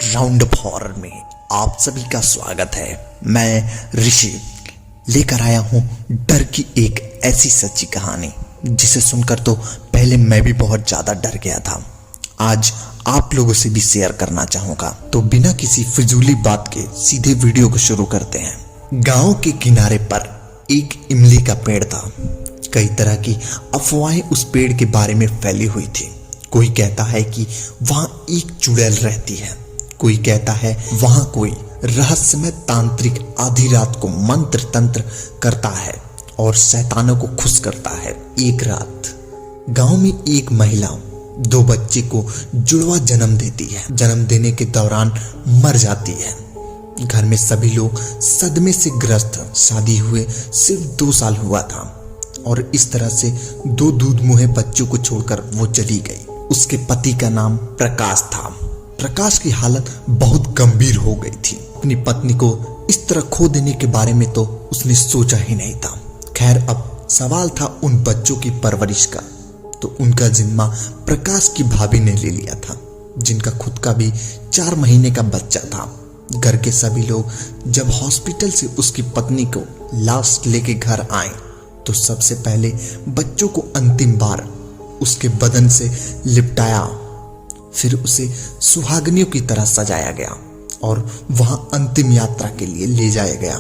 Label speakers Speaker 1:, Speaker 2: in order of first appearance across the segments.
Speaker 1: Round of horror में आप सभी का स्वागत है। मैं ऋषि लेकर आया हूँ डर की एक ऐसी सच्ची कहानी जिसे सुनकर तो पहले मैं भी बहुत ज्यादा डर गया था। आज आप लोगों से भी शेयर करना चाहूंगा, तो बिना किसी फिजूली बात के सीधे वीडियो को शुरू करते हैं। गांव के किनारे पर एक इमली का पेड़ था। कई तरह की अफवाहें उस पेड़ के बारे में फैली हुई थी। कोई कहता है कि वहां एक चुड़ैल रहती है, कोई कहता है वहां कोई रहस्यमय तांत्रिक आधी रात को मंत्र तंत्र करता है और शैतानों को खुश करता है। एक रात गांव में एक महिला 2 बच्चे को जुड़वा जन्म देती है। जन्म देने के दौरान मर जाती है। घर में सभी लोग सदमे से ग्रस्त। शादी हुए सिर्फ 2 साल हुआ था और इस तरह से 2 दूध मुहे बच्चों को छोड़कर वो चली गई। उसके पति का नाम प्रकाश था। प्रकाश की हालत बहुत गंभीर हो गई थी। अपनी पत्नी को इस तरह खो देने के बारे में तो उसने सोचा ही नहीं था। खैर, अब सवाल था उन बच्चों की परवरिश का, तो उनका जिम्मा प्रकाश की भाभी ने ले लिया था, जिनका खुद का भी 4 महीने का बच्चा था। घर के सभी लोग जब हॉस्पिटल से उसकी पत्नी को लाश लेके घर आए तो सबसे पहले बच्चों को अंतिम बार उसके बदन से लिपटाया, फिर उसे सुहागनियों की तरह सजाया गया और वहां अंतिम यात्रा के लिए ले जाया गया।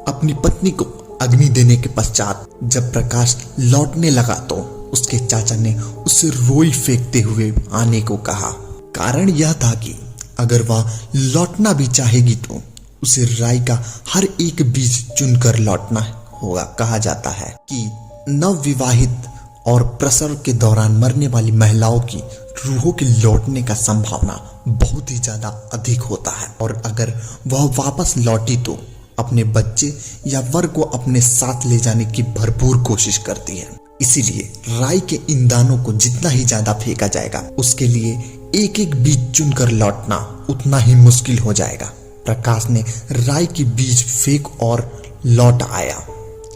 Speaker 1: अपनी पत्नी को अग्नि देने के पश्चात जब प्रकाश लौटने लगा तो उसके चाचा ने उसे रोई फेंकते हुए आने को कहा। कारण यह था कि अगर वह लौटना भी चाहेगी तो उसे राई का हर एक बीज चुनकर लौटना होगा। कहा जाता है कि नवविवाहित और प्रसव के दौरान मरने वाली महिलाओं की रूहों के लौटने का संभावना बहुत ही ज्यादा अधिक होता है, और अगर वह वापस लौटी तो अपने बच्चे या वर को अपने साथ ले जाने की भरपूर कोशिश करती है। इसीलिए राई के इन दानों को जितना ही ज्यादा फेंका जाएगा, उसके लिए एक एक बीज चुनकर लौटना उतना ही मुश्किल हो जाएगा। प्रकाश ने राई की बीज फेंक और लौट आया,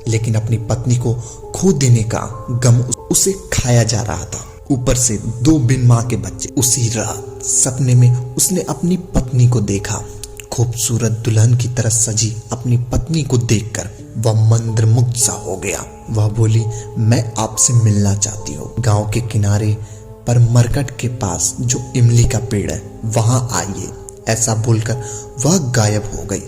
Speaker 1: लेकिन अपनी पत्नी को खो देने का गम उसे खाया जा रहा था। ऊपर से 2 बिन मां के बच्चे। उसी रात सपने में उसने अपनी पत्नी को देखा। खूबसूरत दुल्हन की तरह सजी अपनी पत्नी को देखकर वह मंत्रमुग्ध सा हो गया। वह बोली, मैं आपसे मिलना चाहती हूँ। गांव के किनारे पर मरकट के पास जो इमली का पेड़ है वहां आइए। ऐसा बोलकर वह गायब हो गई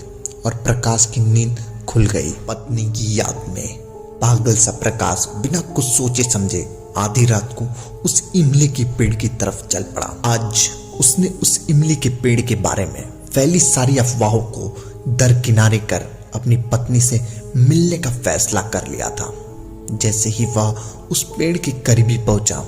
Speaker 1: और प्रकाश की नींद खुल गई। पत्नी की याद में पागल सा प्रकाश बिना कुछ सोचे समझे आधी रात को उस इमली के पेड़ की तरफ चल पड़ा। आज उसने उस इमली के पेड़ के बारे में फैली सारी अफवाहों को दरकिनारे कर अपनी पत्नी से मिलने का फैसला कर लिया था। जैसे ही वह उस पेड़ के करीबी पहुंचा,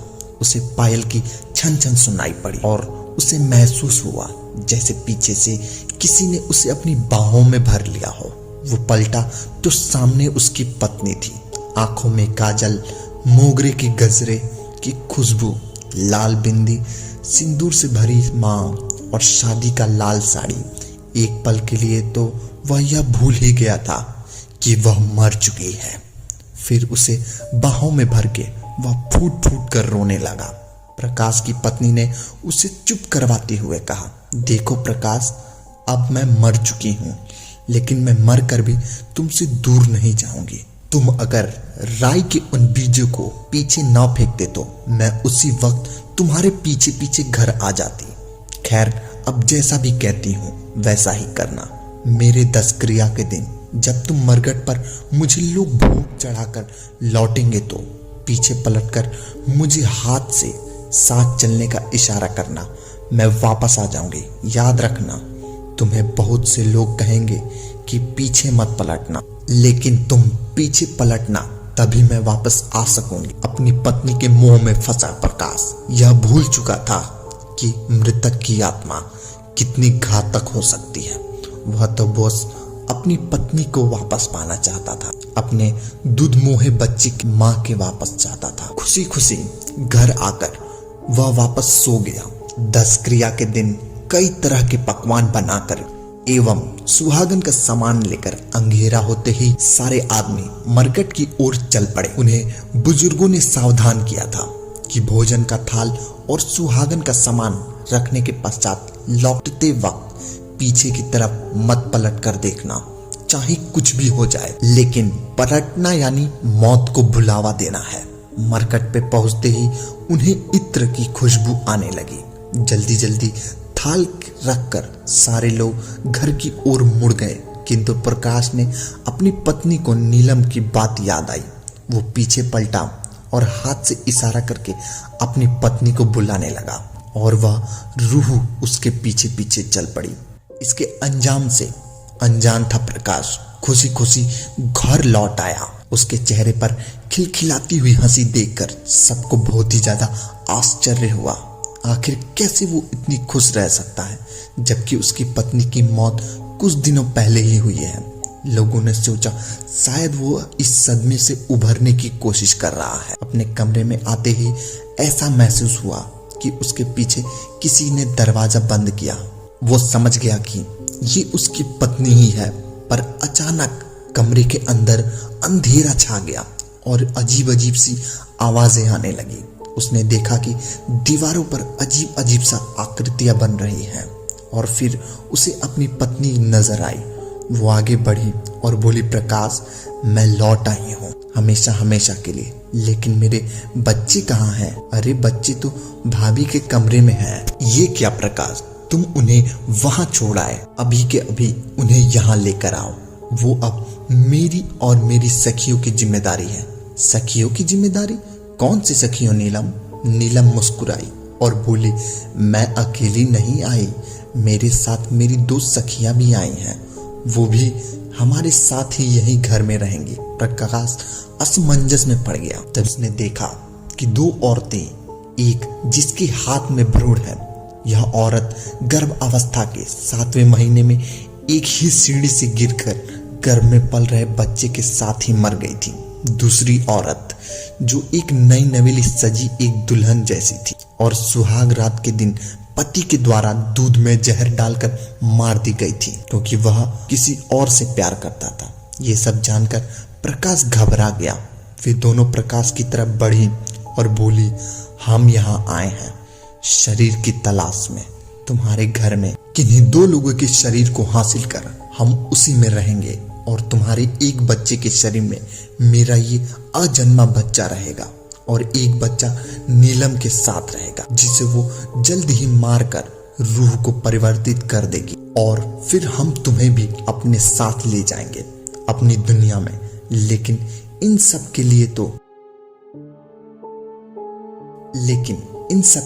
Speaker 1: उसे पायल की छन छन सुनाई पड़ी और उसे महसूस हुआ जैसे पीछे से किसी ने उसे अपनी बाहों में भर लिया हो। वो पलटा तो सामने उसकी पत्नी थी। आंखों में काजल, मोगरे की गजरे की खुशबू, लाल बिंदी, सिंदूर से भरी मांग और शादी का लाल साड़ी। एक पल के लिए तो वह यह भूल ही गया था कि वह मर चुकी है। फिर उसे बाहों में भर के वह फूट फूट कर रोने लगा। प्रकाश की पत्नी ने उसे चुप करवाते हुए कहा, देखो प्रकाश, अब मैं मर चुकी हूँ, लेकिन मैं मर कर भी तुमसे दूर नहीं जाऊंगी। तुम अगर राई के उन बीजों को पीछे ना फेंकते तो मैं उसी वक्त तुम्हारे पीछे पीछे घर आ जाती। खैर, अब जैसा भी कहती हूँ वैसा ही करना। मेरे 10 क्रिया के दिन जब तुम मरघट पर मुझे लोग भोग चढ़ाकर लौटेंगे तो पीछे पलटकर मुझे हाथ से साथ चलने का इशारा करना। मैं वापस आ जाऊंगी। याद रखना, तुम्हें बहुत से लोग कहेंगे कि पीछे मत पलटना, लेकिन तुम पीछे पलटना तभी मैं वापस आ सकूंगी। अपनी पत्नी के मोह में फंसा प्रकाश यह भूल चुका था कि मृतक की आत्मा कितनी घातक हो सकती है। वह तो बस अपनी पत्नी को वापस पाना चाहता था, अपने दूध मोहे बच्चे की मां के वापस चाहता था। खुशी खुशी घर आकर वह वापस सो गया। 10 क्रिया के दिन कई तरह के पकवान बनाकर एवं सुहागन का सामान लेकर अंधेरा होते ही सारे आदमी मरकट की ओर चल पड़े। उन्हें बुजुर्गों ने सावधान किया था कि भोजन का थाल और सुहागन का सामान रखने के पश्चात लौटते वक्त पीछे की तरफ मत पलट कर देखना, चाहे कुछ भी हो जाए। लेकिन पलटना यानी मौत को बुलावा देना है। मरकट पे पहुंचते ही उन्हें इत्र की खुशबू आने लगी। जल्दी जल्दी थाल रखकर सारे लोग घर की ओर मुड़ गए, किंतु प्रकाश ने अपनी पत्नी को नीलम की बात याद आई। वो पीछे पलटा और हाथ से इशारा करके अपनी पत्नी को बुलाने लगा और वह रूह उसके पीछे पीछे चल पड़ी। इसके अंजाम से अनजान था प्रकाश खुशी खुशी घर लौट आया। उसके चेहरे पर खिलखिलाती हुई हंसी देखकर सबको बहुत ही ज्यादा आश्चर्य हुआ। आखिर कैसे वो इतनी खुश रह सकता है जबकि उसकी पत्नी की मौत कुछ दिनों पहले ही हुई है। लोगों ने सोचा शायद वो इस सदमे से उभरने की कोशिश कर रहा है। अपने कमरे में आते ही ऐसा महसूस हुआ कि उसके पीछे किसी ने दरवाजा बंद किया। वो समझ गया कि ये उसकी पत्नी ही है, पर अचानक कमरे के अंदर अंधेरा छा गया और अजीब अजीब सी आवाजें आने लगी। उसने देखा कि दीवारों पर अजीब अजीब सा आकृतियां बन रही हैं और फिर उसे अपनी पत्नी नजर आई। वो आगे बढ़ी और बोली, प्रकाश, मैं लौट आई हूँ हमेशा हमेशा के लिए, लेकिन मेरे बच्चे कहाँ हैं? अरे बच्चे तो भाभी के कमरे में हैं। ये क्या प्रकाश, तुम उन्हें वहां छोड़ आए, अभी के अभी उन्हें यहाँ लेकर आओ। वो अब मेरी और मेरी सखियों की जिम्मेदारी है। सखियों की जिम्मेदारी? कौन सी सखियों नीलम? नीलम मुस्कुराई और बोली, मैं अकेली नहीं आई, मेरे साथ मेरी 2 सखियां भी आई हैं, वो भी हमारे साथ ही यही घर में रहेंगी। प्रकाश असमंजस में पड़ गया। तब उसने देखा कि 2 औरतें, एक जिसके हाथ में भ्रूण है, यह औरत गर्भ अवस्था के 7वें महीने में एक ही सीढ़ी से गिरकर गर्भ में पल रहे बच्चे के साथ ही मर गई थी। दूसरी औरत जो एक नई नवेली सजी एक दुल्हन जैसी थी और सुहाग रात के दिन पति के द्वारा दूध में जहर डालकर मार दी गई थी क्योंकि वह किसी और से प्यार करता था। ये सब जानकर प्रकाश घबरा गया। वे दोनों प्रकाश की तरफ बढ़ी और बोली, हम यहाँ आए हैं शरीर की तलाश में। तुम्हारे घर में किन्हीं 2 लोगों के शरीर को हासिल कर हम उसी में रहेंगे और तुम्हारे एक बच्चे के शरीर में मेरा ये अजन्मा बच्चा रहेगा और एक बच्चा नीलम के साथ रहेगा, जिसे वो जल्द ही मारकर रूह को परिवर्तित कर देगी और फिर हम तुम्हें भी अपने साथ ले जाएंगे अपनी दुनिया में। लेकिन इन सब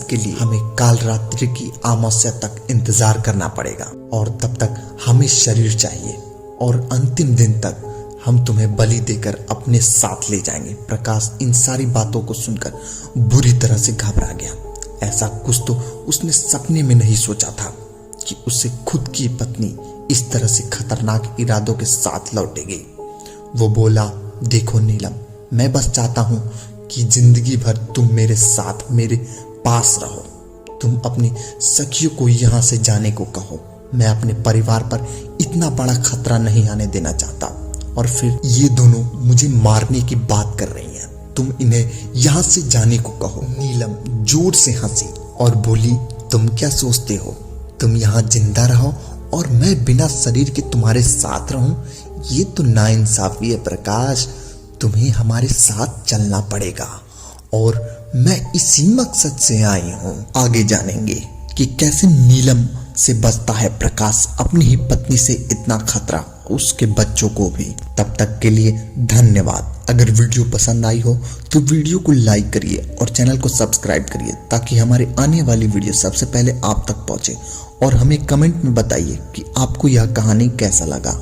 Speaker 1: के लिए हमें काल रात्रि की अमावस्या तक इंतजार करना पड़ेगा और तब तक हमें शरीर चाहिए और अंतिम दिन तक हम तुम्हें बलि देकर अपने साथ ले जाएंगे। प्रकाश इन सारी बातों को सुनकर बुरी तरह से घबरा गया। ऐसा कुछ तो उसने सपने में नहीं सोचा था कि उससे खुद की पत्नी इस तरह से खतरनाक इरादों के साथ लौटेगी। वो बोला, देखो नीलम, मैं बस चाहता हूं कि जिंदगी भर तुम मेरे साथ मेरे पास रहो। तुम अपनी सखियों को यहाँ से जाने को कहो। मैं अपने परिवार पर इतना बड़ा खतरा नहीं आने देना चाहता और फिर ये दोनों मुझे मारने की बात कर रही हैं। तुम इन्हें यहाँ से जाने को कहो। नीलम जोर से हंसी और बोली, तुम क्या सोचते हो तुम यहाँ जिंदा रहो और मैं बिना शरीर के तुम्हारे साथ रहूं? ये तो नाइंसाफी है प्रकाश। तुम्हें हमारे साथ चलना पड़ेगा और मैं इसी मकसद से आई हूँ। आगे जानेंगे कि कैसे नीलम से बचता है प्रकाश अपनी ही पत्नी से इतना खतरा, उसके बच्चों को भी। तब तक के लिए धन्यवाद। अगर वीडियो पसंद आई हो तो वीडियो को लाइक करिए और चैनल को सब्सक्राइब करिए ताकि हमारे आने वाली वीडियो सबसे पहले आप तक पहुंचे और हमें कमेंट में बताइए कि आपको यह कहानी कैसा लगा।